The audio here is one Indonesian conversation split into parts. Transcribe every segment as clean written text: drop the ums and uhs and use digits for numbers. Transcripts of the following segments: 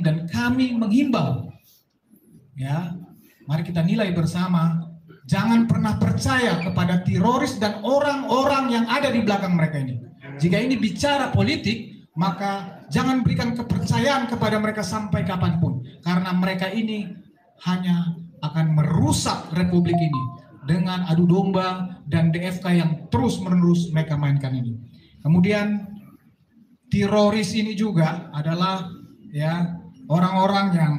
dan kami menghimbau, ya, mari kita nilai bersama, jangan pernah percaya kepada teroris dan orang-orang yang ada di belakang mereka ini. Jika ini bicara politik, maka jangan berikan kepercayaan kepada mereka sampai kapanpun, karena mereka ini hanya akan merusak republik ini dengan adu domba dan DFK yang terus-menerus mereka mainkan ini. Kemudian teroris ini juga adalah, ya, orang-orang yang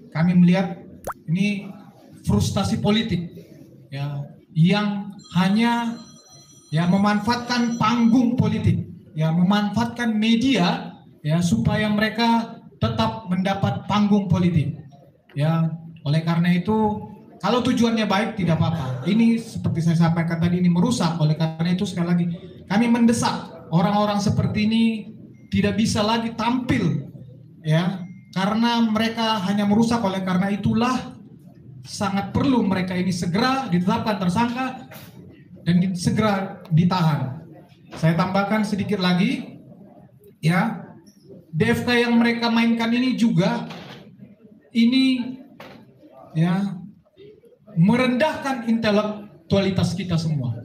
kami melihat ini frustasi politik, ya, yang hanya, ya, memanfaatkan panggung politik, ya, memanfaatkan media, ya, supaya mereka tetap mendapat panggung politik, ya. Oleh karena itu, kalau tujuannya baik tidak apa-apa. Ini seperti saya sampaikan tadi, ini merusak. Oleh karena itu sekali lagi kami mendesak orang-orang seperti ini tidak bisa lagi tampil, ya, karena mereka hanya merusak. Oleh karena itulah sangat perlu mereka ini segera ditetapkan tersangka dan segera ditahan. Saya tambahkan sedikit lagi, ya, DFK yang mereka mainkan ini juga ini, ya, merendahkan intelektualitas kita semua.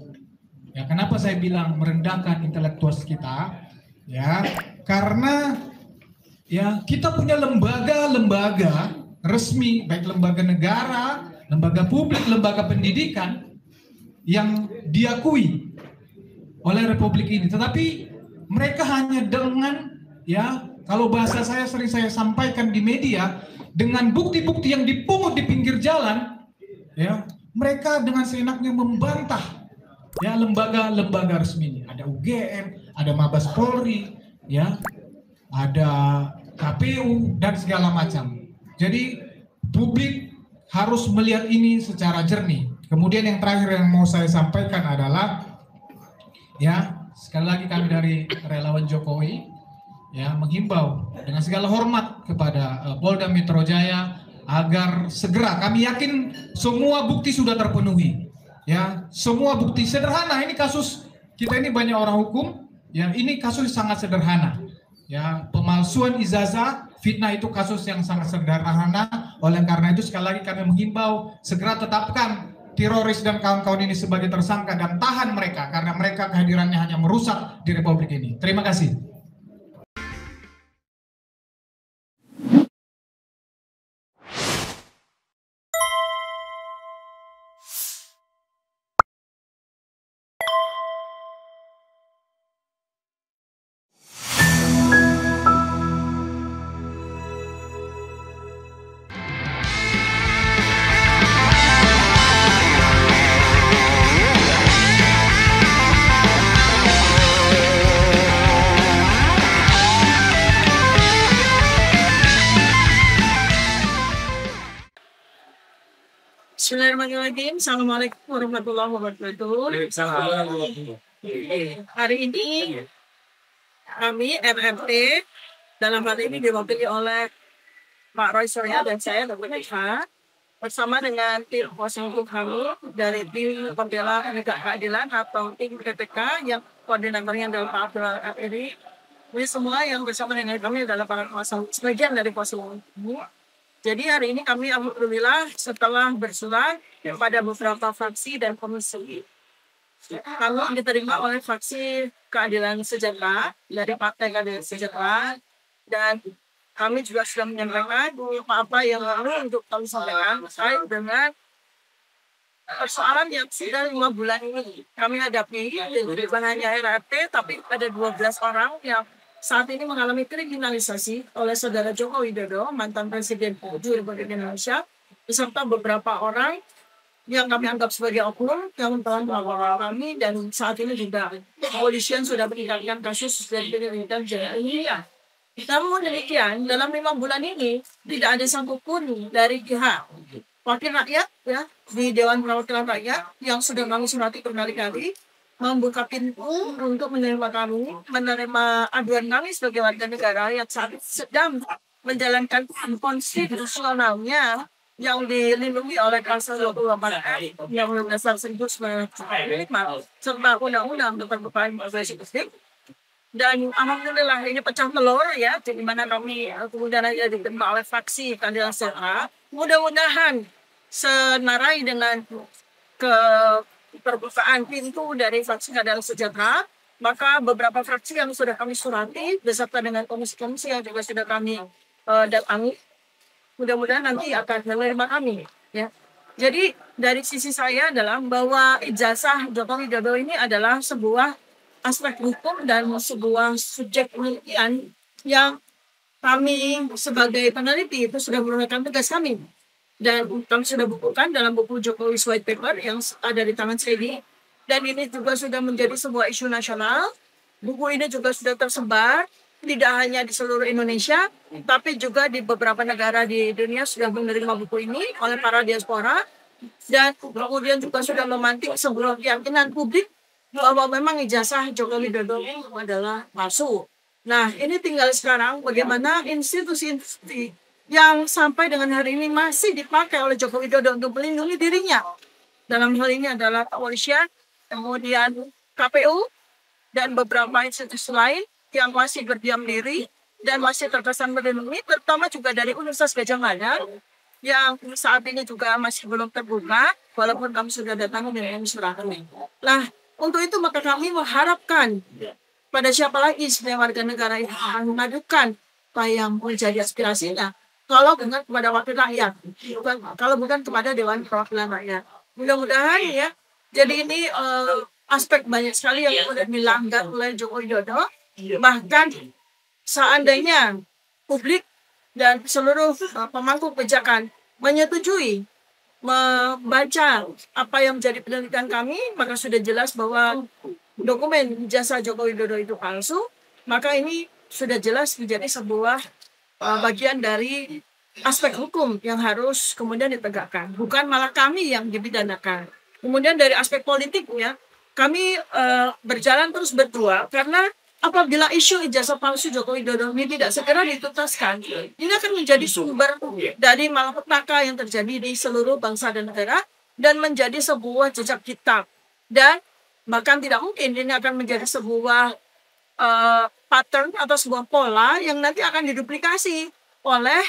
Ya, kenapa saya bilang merendahkan intelektualitas kita? Ya, karena, ya, kita punya lembaga-lembaga resmi, baik lembaga negara, lembaga publik, lembaga pendidikan yang diakui oleh republik ini. Tetapi mereka hanya dengan, ya, kalau bahasa saya sering saya sampaikan di media, dengan bukti-bukti yang dipungut di pinggir jalan, ya, mereka dengan seenaknya membantah, ya, lembaga-lembaga resmi ini. Ada UGM, ada Mabes Polri, ya, ada KPU dan segala macam. Jadi publik harus melihat ini secara jernih. Kemudian yang terakhir yang mau saya sampaikan adalah, ya, sekali lagi kami dari relawan Jokowi, ya, menghimbau dengan segala hormat kepada Polda Metro Jaya agar segera, kami yakin semua bukti sudah terpenuhi, ya, semua bukti sederhana. Ini kasus kita ini banyak orang hukum, ya, ini kasus sangat sederhana, ya, pemalsuan ijazah, fitnah itu kasus yang sangat sederhana. Oleh karena itu sekali lagi kami menghimbau segera tetapkan teroris dan kawan-kawan ini sebagai tersangka dan tahan mereka, karena mereka kehadirannya hanya merusak di republik ini. Terima kasih. Bismillahirrahmanirrahim. Assalamualaikum warahmatullahi wabarakatuh. Hari ini kami RRT dalam hal ini diwakili oleh Pak Roy Surya dan saya Dr. Eka bersama dengan tim kuasa hukum kami dari tim pembela penegak keadilan atau tim PPK yang koordinatornya adalah Pak Abdul ini. Ini semua yang bersama dengan kami adalah para kuasa hukum, sebagian dari kuasa hukum. Jadi hari ini kami alhamdulillah setelah bersurat kepada beberapa fraksi dan komisi, kami diterima oleh fraksi Keadilan Sejahtera dari Partai Keadilan Sejahtera, dan kami juga sudah menyampaikan apa yang perlu untuk kami sampaikan terkait dengan persoalan yang sudah 5 bulan ini kami hadapi, bukan hanya RRT tapi ada 12 orang yang saat ini mengalami kriminalisasi oleh Saudara Joko Widodo, mantan Presiden Republik Indonesia, beserta beberapa orang yang kami anggap sebagai oknum yang telah melaporkan kami, dan saat ini juga kepolisian sudah meningkatkan kasus dari penyelidikan ini. Namun demikian, dalam 5 bulan ini tidak ada satupun dari pihak wakil rakyat, ya, di Dewan Perwakilan Rakyat yang sudah kami surati berkali-kali membuka pintu untuk menerima kami, menerima aduan kami sebagai warga negara yang saat sedang menjalankan konstitusionalnya yang dilindungi oleh Pasal 28 yang berdasar 1945 serta Undang-Undang tentang Kepala Eksekutif. Dan alhamdulillah ini pecah telur ya, di mana kami kemudian aja diterima oleh fraksi keadilan sejahtera. Mudah-mudahan senarai dengan terbukaan pintu dari fraksi keadilan sejahtera, maka beberapa fraksi yang sudah kami surati beserta dengan komisi-komisi yang juga sudah kami datangi, mudah-mudahan nanti akan menerima kami ya. Jadi dari sisi saya adalah bahwa ijazah Joko Widodo ini adalah sebuah aspek hukum dan sebuah subjek penelitian yang kami sebagai peneliti itu sudah menunaikan tugas kami. Dan kami sudah bukukan dalam buku Jokowi's White Paper yang ada di tangan saya ini. Dan ini juga sudah menjadi sebuah isu nasional. Buku ini juga sudah tersebar, tidak hanya di seluruh Indonesia, tapi juga di beberapa negara di dunia sudah menerima buku ini oleh para diaspora. Dan kemudian juga sudah memantik sebuah keyakinan publik bahwa memang ijazah Joko Widodo itu adalah palsu. Nah, ini tinggal sekarang bagaimana institusi-institusi yang sampai dengan hari ini masih dipakai oleh Joko Widodo untuk melindungi dirinya. Dalam hal ini adalah kepolisian, kemudian KPU, dan beberapa institusi lain yang masih berdiam diri dan masih terkesan melindungi, terutama juga dari Universitas Gadjah Mada yang saat ini juga masih belum terbuka, walaupun kami sudah datang dengan surat. Nah, untuk itu maka kami mengharapkan pada siapa lagi sebagai warga negara yang akan mengadukan apa yang menjadi aspirasinya, kalau bukan kepada wakil rakyat, kalau bukan kepada Dewan Perwakilan Rakyat. Mudah-mudahan ya. Jadi ini aspek banyak sekali yang sudah dilanggar oleh Joko Widodo. Bahkan seandainya publik dan seluruh pemangku kebijakan menyetujui membaca apa yang menjadi penelitian kami, maka sudah jelas bahwa dokumen ijazah Joko Widodo itu palsu, maka ini sudah jelas menjadi sebuah bagian dari aspek hukum yang harus kemudian ditegakkan, bukan malah kami yang dipidanakan. Kemudian dari aspek politik ya, kami berjalan terus berdua karena apabila isu ijazah palsu Joko Widodo ini tidak segera dituntaskan, ini akan menjadi sumber dari malapetaka yang terjadi di seluruh bangsa dan negara dan menjadi sebuah jejak hitam. Dan bahkan tidak mungkin ini akan menjadi sebuah pattern atau sebuah pola yang nanti akan diduplikasi oleh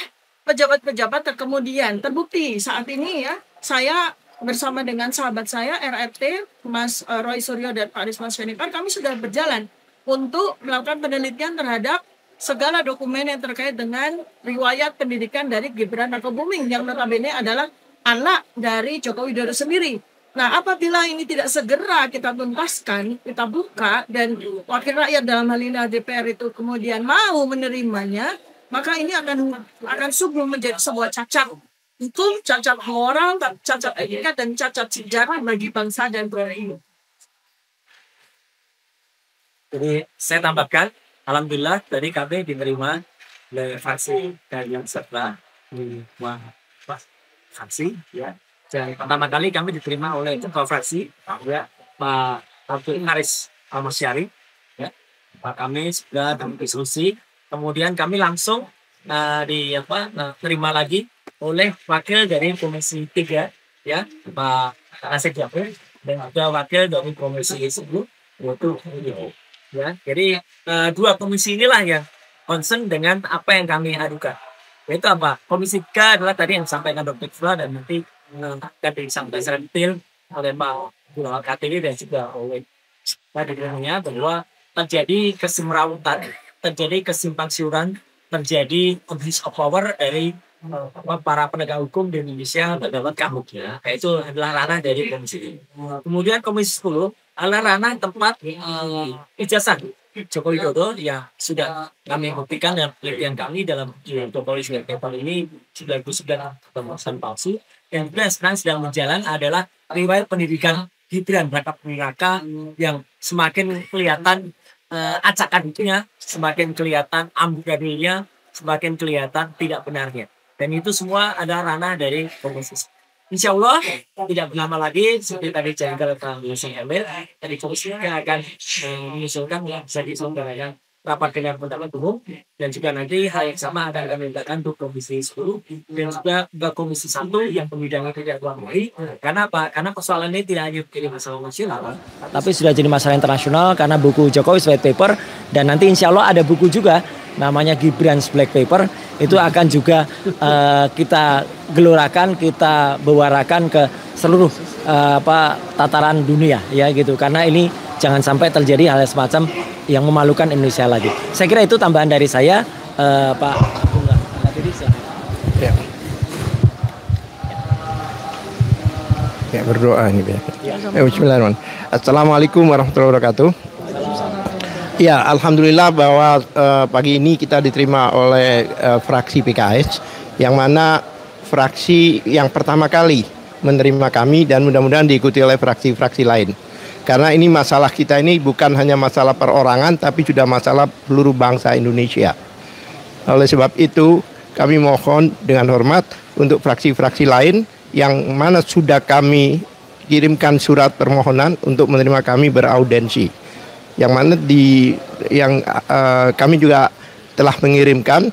pejabat-pejabat terkemudian. Terbukti saat ini ya, saya bersama dengan sahabat saya RRT, Mas Roy Suryo dan Pak Risma Shenipar, kami sudah berjalan untuk melakukan penelitian terhadap segala dokumen yang terkait dengan riwayat pendidikan dari Gibran Rakebuming yang notabene adalah anak dari Joko Widodo sendiri. Nah, apabila ini tidak segera kita tuntaskan, kita buka, dan wakil rakyat dalam hal ini DPR itu kemudian mau menerimanya, maka ini akan sungguh menjadi sebuah cacat hukum, cacat moral, cacat etika, dan cacat sejarah bagi bangsa dan negara ini. Jadi saya tambahkan, alhamdulillah tadi kami diterima oleh fraksi dan yang setelah di fraksi ya. Dan pertama kali kami diterima oleh ketua fraksi ya, Pak Abdul Haris Almasyari ya. Pak kami sudah berdiskusi, kemudian kami langsung terima lagi oleh wakil dari Komisi 3 ya, Pak Nasib Jafir, dan juga wakil dari Komisi 10 yaitu ya. Jadi dua komisi inilah yang concern dengan apa yang kami adukan. Yaitu apa? Komisi 3 adalah tadi yang disampaikan Dr. Fula dan nanti akan disampaikan detail oleh Pak Gula KTW dan juga oleh Pak Dirjennya bahwa terjadi kesemrawutan, terjadi kesimpang siuran, terjadi abuse of power dari para penegak hukum di Indonesia terdapat kamu ya. Itu adalah ranah dari komisi. Kemudian komisi 10 adalah ranah tempat ijazah Joko Widodo yang sudah kami buktikan dengan penelitian kami dalam Jokowi White Paper ini 99 temuan palsu. Yang juga sekarang sedang berjalan adalah riwayat pendidikan Gibran Rakebuming Raka yang semakin kelihatan acakan-acakannya, semakin kelihatan amburadulnya, semakin kelihatan tidak benarnya. Dan itu semua adalah ranah dari komisi. Insya Allah tidak lama lagi seperti tadi Jenderal Pak Yusuf Emil dari komisi yang akan mengusulkan yang bisa diselenggarakan rapat dengan pendapat umum, dan juga nanti hal yang sama akan kami mintakan untuk Komisi 10 dan juga Komisi 1 yang pembidangnya tidak luar negeri. Karena apa? Karena persoalan ini tidak hanya menjadi masalah nasional, tapi sudah jadi masalah internasional karena buku Jokowi's White Paper, dan nanti insya Allah ada buku juga namanya Gibran's Black Paper, itu akan juga kita gelorakan, kita bewarakan ke seluruh tataran dunia ya gitu, karena ini jangan sampai terjadi hal semacam yang memalukan Indonesia lagi. Saya kira itu tambahan dari saya, Pak Bunga. Ya. Ya, berdoa nih ya. Bismillahirrahmanirrahim. Assalamualaikum warahmatullahi wabarakatuh. Ya, alhamdulillah bahwa pagi ini kita diterima oleh fraksi PKS, yang mana fraksi yang pertama kali menerima kami, dan mudah-mudahan diikuti oleh fraksi-fraksi lain. Karena ini masalah kita ini bukan hanya masalah perorangan, tapi sudah masalah seluruh bangsa Indonesia. Oleh sebab itu, kami mohon dengan hormat untuk fraksi-fraksi lain yang mana sudah kami kirimkan surat permohonan untuk menerima kami beraudensi. Yang mana kami juga telah mengirimkan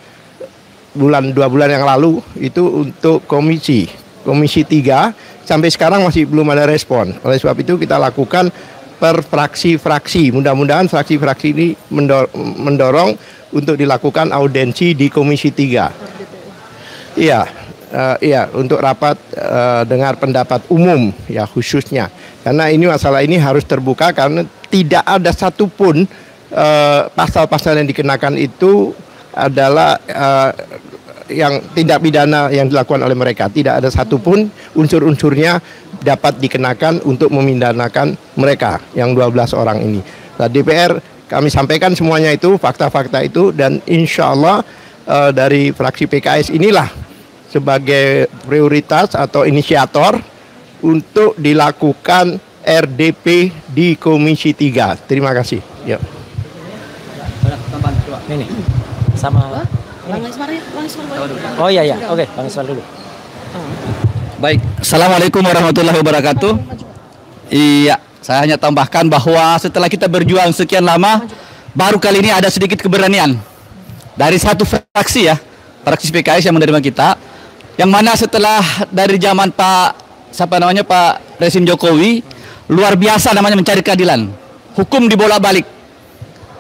2 bulan yang lalu itu untuk Komisi 3, sampai sekarang masih belum ada respon. Oleh sebab itu kita lakukan per fraksi-fraksi. Mudah-mudahan fraksi-fraksi ini mendorong untuk dilakukan audensi di Komisi 3. Iya, untuk rapat dengar pendapat umum ya khususnya. Karena ini masalah ini harus terbuka, karena tidak ada satupun pasal-pasal yang dikenakan itu adalah yang tindak pidana yang dilakukan oleh mereka. Tidak ada satupun unsur-unsurnya dapat dikenakan untuk memidanakan mereka yang 12 orang ini. Nah, DPR kami sampaikan semuanya itu, fakta-fakta itu, dan insya Allah dari fraksi PKS inilah sebagai prioritas atau inisiator untuk dilakukan RDP di Komisi 3. Terima kasih. Ya. Ini sama. Oh iya, oke, Bang Ismar dulu. Baik, Assalamualaikum warahmatullahi wabarakatuh. Iya, saya hanya tambahkan bahwa setelah kita berjuang sekian lama, baru kali ini ada sedikit keberanian dari satu fraksi ya, fraksi PKS yang menerima kita, yang mana setelah dari zaman Pak Presiden Jokowi, luar biasa namanya mencari keadilan, hukum dibolak-balik,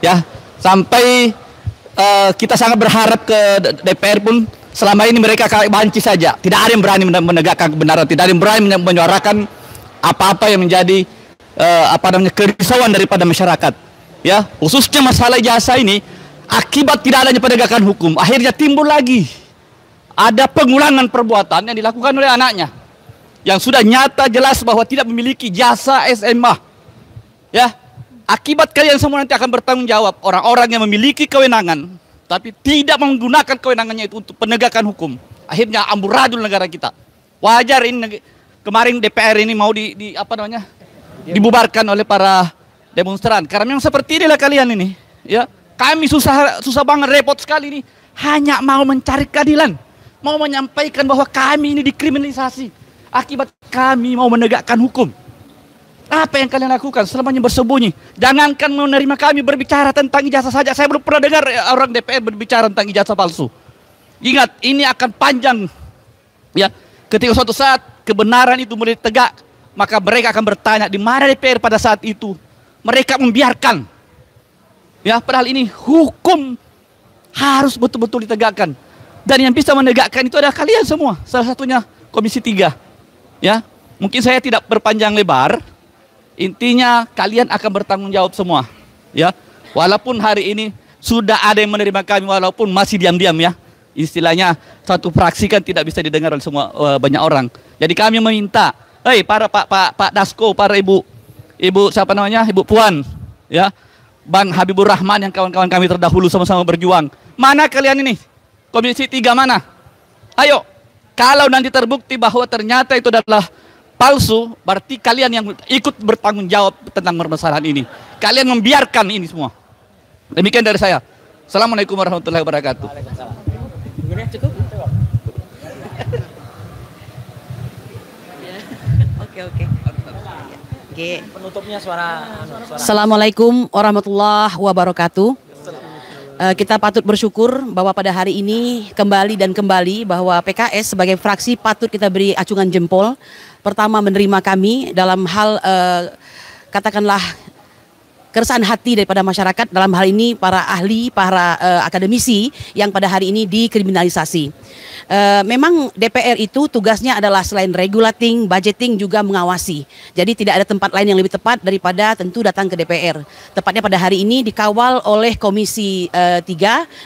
ya, sampai kita sangat berharap ke DPR pun selama ini mereka kayak banci saja. Tidak ada yang berani menegakkan kebenaran, tidak ada yang berani menyuarakan apa-apa yang menjadi kerisauan daripada masyarakat. Ya, khususnya masalah ijazah ini, akibat tidak adanya penegakan hukum, akhirnya timbul lagi ada pengulangan perbuatan yang dilakukan oleh anaknya yang sudah nyata jelas bahwa tidak memiliki jasa SMA. Ya, akibat kalian semua nanti akan bertanggung jawab orang-orang yang memiliki kewenangan tapi tidak menggunakan kewenangannya itu untuk penegakan hukum. Akhirnya amburadul negara kita. Wajar ini kemarin DPR ini mau dibubarkan oleh para demonstran. Karena memang seperti inilah kalian ini, ya. Kami susah banget, repot sekali ini, hanya mau mencari keadilan, mau menyampaikan bahwa kami ini dikriminalisasi akibat kami mau menegakkan hukum. Apa yang kalian lakukan? Selamanya bersembunyi. Jangankan menerima kami berbicara tentang ijazah saja. Saya belum pernah dengar orang DPR berbicara tentang ijazah palsu. Ingat, ini akan panjang. Ya, ketika suatu saat kebenaran itu mulai tegak, maka mereka akan bertanya di mana DPR pada saat itu. Mereka membiarkan. Ya, padahal ini hukum harus betul-betul ditegakkan. Dan yang bisa menegakkan itu adalah kalian semua. Salah satunya Komisi 3. Ya, mungkin saya tidak berpanjang lebar. Intinya kalian akan bertanggung jawab semua, ya. Walaupun hari ini sudah ada yang menerima kami, walaupun masih diam-diam ya. Istilahnya satu fraksi kan tidak bisa didengar oleh semua banyak orang. Jadi kami meminta, para Pak Dasko, para Ibu Ibu Puan, ya, Bang Habibur Rahman yang kawan-kawan kami terdahulu sama-sama berjuang. Mana kalian ini? Komisi 3 mana? Ayo, kalau nanti terbukti bahwa ternyata itu adalah palsu, berarti kalian yang ikut bertanggung jawab tentang permasalahan ini. Kalian membiarkan ini semua. Demikian dari saya. Assalamualaikum warahmatullahi wabarakatuh. Cukup? Oke. Penutupnya suara. Assalamualaikum warahmatullahi wabarakatuh. Kita patut bersyukur bahwa pada hari ini kembali bahwa PKS sebagai fraksi patut kita beri acungan jempol. Pertama, menerima kami dalam hal katakanlah keresahan hati daripada masyarakat, dalam hal ini para ahli, para akademisi yang pada hari ini dikriminalisasi. Memang DPR itu tugasnya adalah selain regulating, budgeting, juga mengawasi. Jadi tidak ada tempat lain yang lebih tepat daripada tentu datang ke DPR. Tepatnya pada hari ini dikawal oleh Komisi 3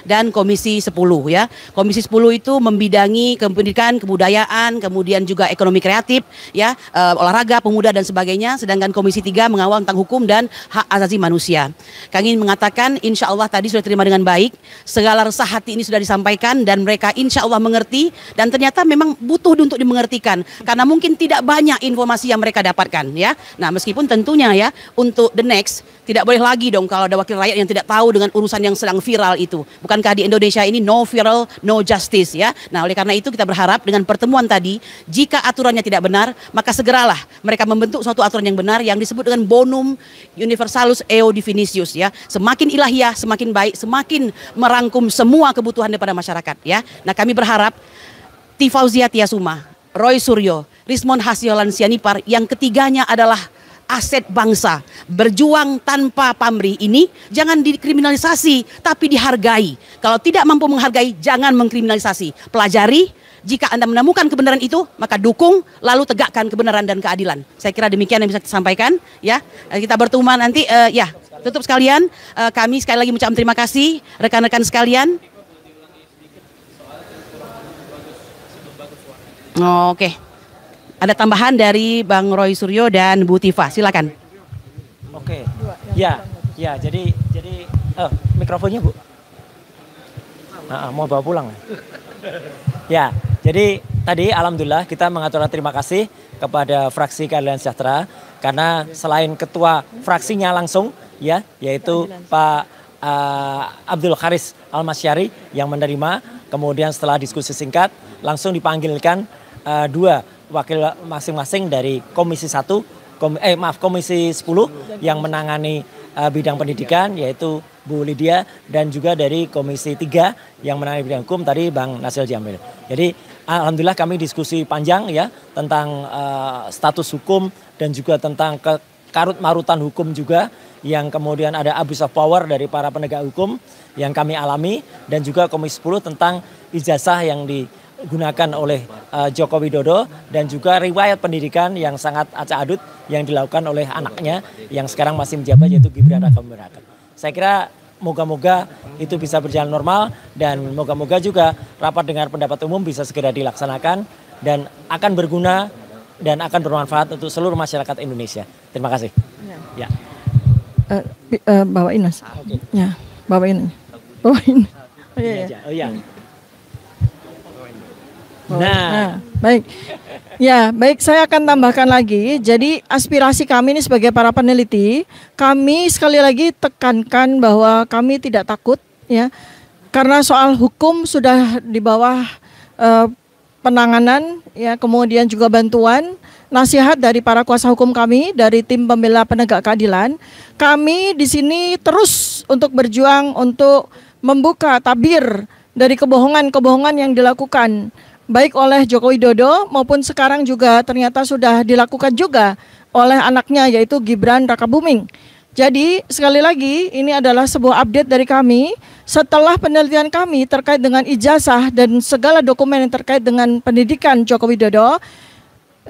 dan Komisi 10 ya. Komisi 10 itu membidangi pendidikan, kebudayaan, kemudian juga ekonomi kreatif ya, olahraga, pemuda dan sebagainya. Sedangkan Komisi 3 mengawal tentang hukum dan hak asasi manusia. Kami ingin mengatakan insya Allah tadi sudah terima dengan baik. Segala resah hati ini sudah disampaikan dan mereka insya Allah mengerti, dan ternyata memang butuh untuk dimengertikan karena mungkin tidak banyak informasi yang mereka dapatkan ya. Nah, meskipun tentunya ya untuk the next tidak boleh lagi dong kalau ada wakil rakyat yang tidak tahu dengan urusan yang sedang viral itu. Bukankah di Indonesia ini no viral, no justice ya. Nah, oleh karena itu kita berharap dengan pertemuan tadi, jika aturannya tidak benar, maka segeralah mereka membentuk suatu aturan yang benar yang disebut dengan bonum universalus eo divinicius ya. Semakin ilahiyah, semakin baik, semakin merangkum semua kebutuhan daripada masyarakat ya. Nah, kami berharap T. Fauzia Tiasuma, Roy Suryo, Rismon Hasyolan Sianipar yang ketiganya adalah aset bangsa. Berjuang tanpa pamrih ini jangan dikriminalisasi tapi dihargai. Kalau tidak mampu menghargai jangan mengkriminalisasi. Pelajari, jika Anda menemukan kebenaran itu maka dukung lalu tegakkan kebenaran dan keadilan. Saya kira demikian yang bisa saya sampaikan ya. Kita bertemu nanti ya. Tutup sekalian, kami sekali lagi mengucapkan terima kasih rekan-rekan sekalian. Oke. Ada tambahan dari Bang Roy Suryo dan Bu Tifa, silakan. Oke. Ya, jadi mikrofonnya Bu. Mau bawa pulang. Ya, jadi tadi alhamdulillah kita mengaturkan terima kasih kepada fraksi Keadilan Sejahtera karena selain ketua fraksinya langsung ya, yaitu Pak Abdul Haris Al-Masyari yang menerima, kemudian setelah diskusi singkat langsung dipanggilkan dua wakil masing-masing dari Komisi 1, Komisi 10 yang menangani bidang pendidikan yaitu Bu Lydia dan juga dari Komisi 3 yang menangani bidang hukum tadi Bang Nasil Jamil. Jadi alhamdulillah kami diskusi panjang ya tentang status hukum dan juga tentang karut-marutan hukum juga yang kemudian ada abuse of power dari para penegak hukum yang kami alami dan juga Komisi 10 tentang ijazah yang digunakan oleh Joko Widodo dan juga riwayat pendidikan yang sangat acak adut yang dilakukan oleh anaknya yang sekarang masih menjabat yaitu Gibran Rakabuming Raka. Saya kira moga-moga itu bisa berjalan normal dan moga-moga juga rapat dengar pendapat umum bisa segera dilaksanakan dan akan berguna dan akan bermanfaat untuk seluruh masyarakat Indonesia. Terima kasih. Ya. Bawain Mas. Okay. Ya, bawain. Bawain. Oh iya. Oh iya. Nah, baik. Ya, baik, saya akan tambahkan lagi. Jadi aspirasi kami ini sebagai para peneliti, kami sekali lagi tekankan bahwa kami tidak takut ya. Karena soal hukum sudah di bawah penanganan ya, kemudian juga bantuan nasihat dari para kuasa hukum kami dari tim pembela penegak keadilan. Kami di sini terus untuk berjuang untuk membuka tabir dari kebohongan-kebohongan yang dilakukan baik oleh Joko Widodo maupun sekarang juga ternyata sudah dilakukan juga oleh anaknya yaitu Gibran Rakabuming. Jadi sekali lagi ini adalah sebuah update dari kami setelah penelitian kami terkait dengan ijazah dan segala dokumen yang terkait dengan pendidikan Joko Widodo.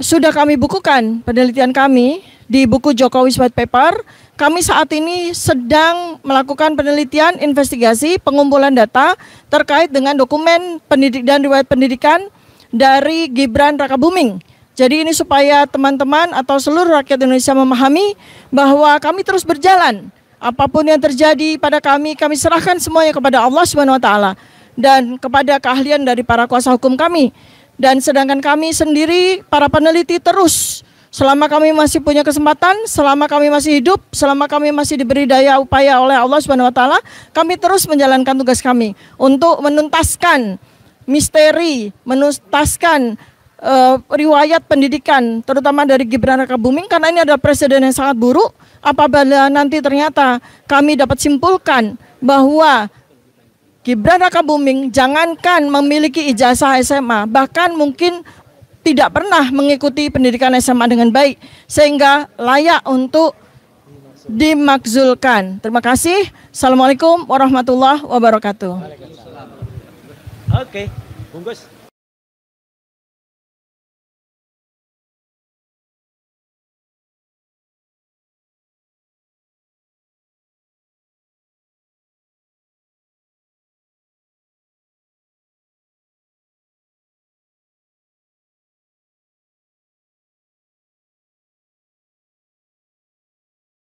Sudah kami bukukan penelitian kami di buku Jokowi's White Paper. Kami saat ini sedang melakukan penelitian, investigasi, pengumpulan data terkait dengan dokumen pendidik dan riwayat pendidikan dari Gibran Rakabuming. Jadi ini supaya teman-teman atau seluruh rakyat Indonesia memahami bahwa kami terus berjalan. Apapun yang terjadi pada kami serahkan semuanya kepada Allah Subhanahu wa taala dan kepada keahlian dari para kuasa hukum kami. Dan sedangkan kami sendiri para peneliti terus selama kami masih punya kesempatan, selama kami masih hidup, selama kami masih diberi daya upaya oleh Allah Subhanahu wa taala, kami terus menjalankan tugas kami untuk menuntaskan misteri, menuntaskan riwayat pendidikan terutama dari Gibran Rakabuming karena ini adalah presiden yang sangat buruk. Apabila nanti ternyata kami dapat simpulkan bahwa Gibran Rakabuming jangankan memiliki ijazah SMA, bahkan mungkin tidak pernah mengikuti pendidikan SMA dengan baik, sehingga layak untuk dimakzulkan. Terima kasih. Assalamualaikum warahmatullahi wabarakatuh. Oke, bungkus.